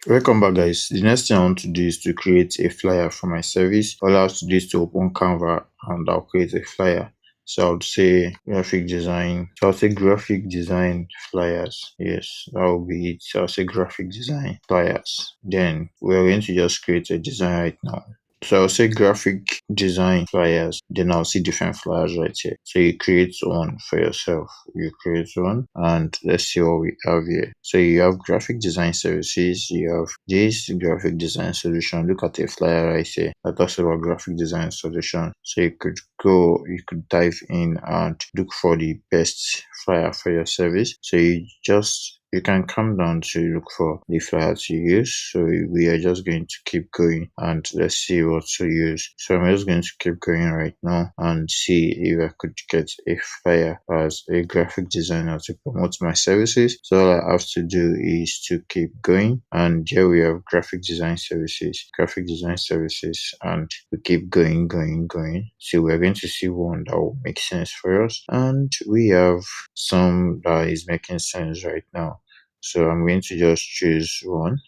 Welcome back, guys. The next thing I want to do is to create a flyer for my service. All I have to do is to open Canva and I'll create a flyer. So I would say graphic design. So I'll say graphic design flyers. Yes, that will be it. So I'll say graphic design flyers. Then we're going to just create a design right now. So I'll say graphic design flyers. Then I'll see different flyers right here. So you create one for yourself. You create one and let's see what we have here. So you have graphic design services. You have this graphic design solution. Look at the flyer right here that talks about graphic design solution. So you could dive in and look for the best flyer for your service. So you can come down to look for the flyer to use. So we are just going to keep going and let's see what to use. So I'm just going to keep going right now and see if I could get a flyer as a graphic designer to promote my services. So all I have to do is to keep going, and here we have graphic design services, and we keep going. So we're going to see one that will make sense for us, and we have some that is making sense right now. So I'm going to just choose one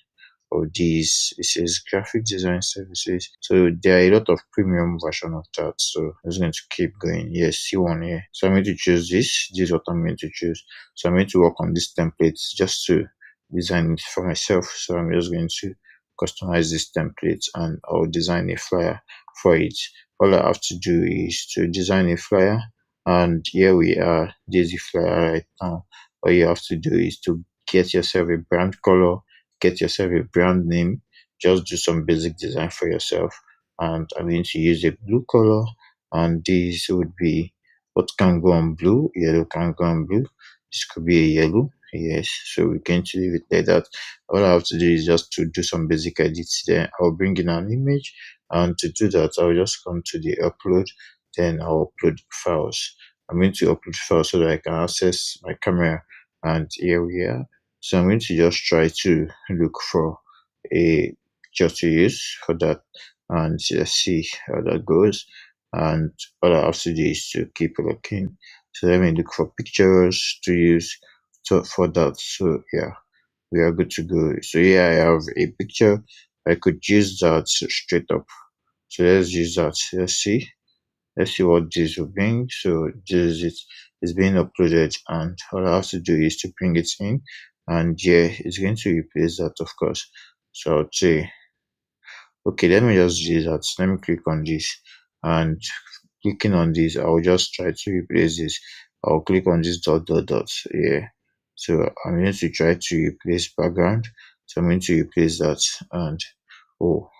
of these. It says graphic design services. So there are a lot of premium version of that. So I'm just going to keep going. Yes, see one here. So I'm going to choose this. This is what I'm going to choose. So I'm going to work on this template just to design it for myself. So I'm just going to customize this template and I'll design a flyer for it. All I have to do is to design a flyer, and here we are. This is the flyer right now. All you have to do is to get yourself a brand color, get yourself a brand name, just do some basic design for yourself. And I'm going to use a blue color, and this would be what can go on blue, yellow can go on blue. This could be a yellow. Yes, so we can leave it like that. All I have to do is just to do some basic edits there. I'll bring in an image, and to do that, I'll just come to the upload, then I'll upload files. I'm going to upload files so that I can access my camera, and here we are. So I'm going to just try to look for a picture to use for that, and let's see how that goes. And all I have to do is to keep looking. So let me look for pictures to use for that. So yeah, we are good to go. So here I have a picture. I could use that straight up. So let's use that. Let's see what this will bring. So this is being uploaded, and all I have to do is to bring it in, and yeah, it's going to replace that, of course. So I'll say, okay, let me just use that. Let me click on this, and clicking on this, I'll just try to replace this. I'll click on this dots. Yeah. So I'm going to try to replace background. So I'm going to replace that, and oh,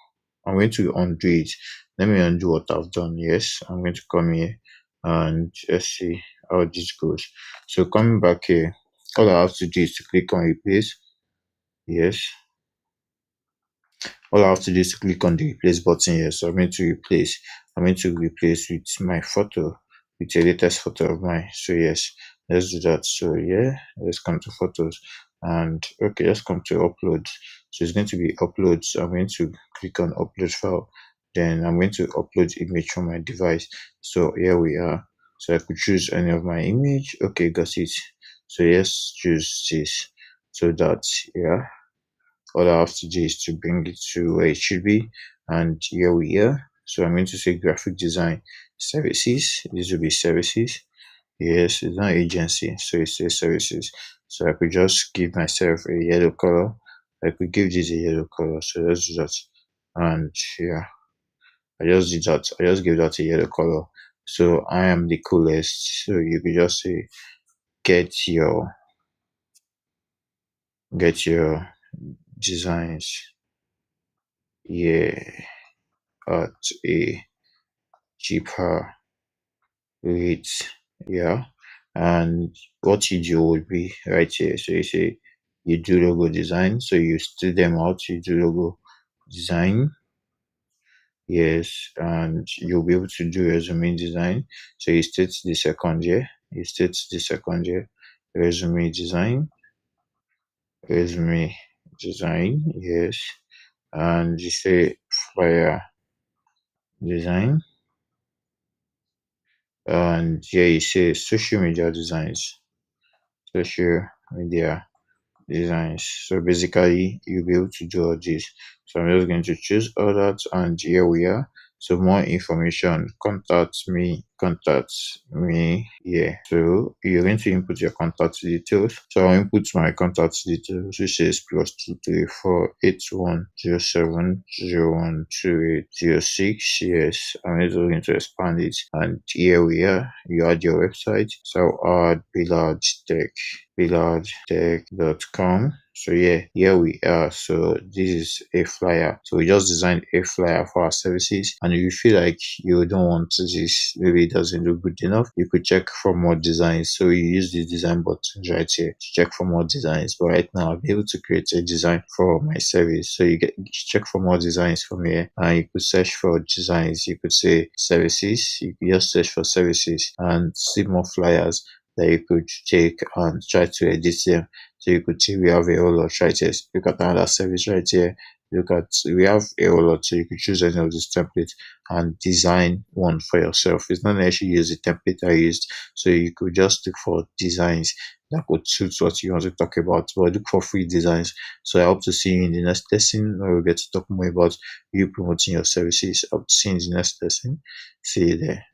I'm going to undo it. Let me undo what I've done. Yes, I'm going to come here and let's see how this goes. So coming back here, all I have to do is to click on replace. Yes, all I have to do is to click on the replace button here. So I'm going to replace. I'm going to replace with my photo, with the latest photo of mine. So yes, let's do that. So yeah, let's come to photos, and okay, let's come to upload. So it's going to be upload. So I'm going to click on upload file. Then I'm going to upload image from my device. So here we are. So I could choose any of my image. Okay, got it. So yes, choose this. So that's yeah. All I have to do is to bring it to where it should be, and here we are. So I'm going to say graphic design services. This will be services. Yes, it's not agency, so it says services. So I could just give myself a yellow color. I could give this a yellow color. So let's do that. And yeah, I just did that. I just gave that a yellow color. So I am the coolest. So you could just say get your get your designs, yeah, at a cheaper rate. Yeah. And what you do would be right here. So you say you do logo design. So you still them out, you do logo design. Yes, and you'll be able to do resume design. So you state the second year. You state the second year. Resume design. Resume design. Yes. And you say flyer design. And here you say social media designs. Social media designs. So basically, you'll be able to do all this. So I'm just going to choose all that, and here we are. So more information, contact me here. So you're going to input your contact details. So I'll input my contact details, which is +2348107012806. Yes, I'm just going to expand it. And here we are. You add your website. So I'll add billardtech.com. So yeah, here we are. So this is a flyer. So we just designed a flyer for our services. And if you feel like you don't want this, maybe it doesn't look good enough, you could check for more designs. So you use the design buttons right here to check for more designs. But right now I'll be able to create a design for my service. So you check for more designs from here, and you could search for designs. You could say services. You could just search for services and see more flyers that you could take and try to edit them. So you could see we have a whole lot right here. Look at another service right here. Look at, we have a whole lot, so you could choose any of these templates and design one for yourself. It's not necessarily use the template I used, so you could just look for designs that could suit what you want to talk about, but look for free designs. So I hope to see you in the next lesson where we get to talk more about you promoting your services. I hope to see you in the next lesson. See you there.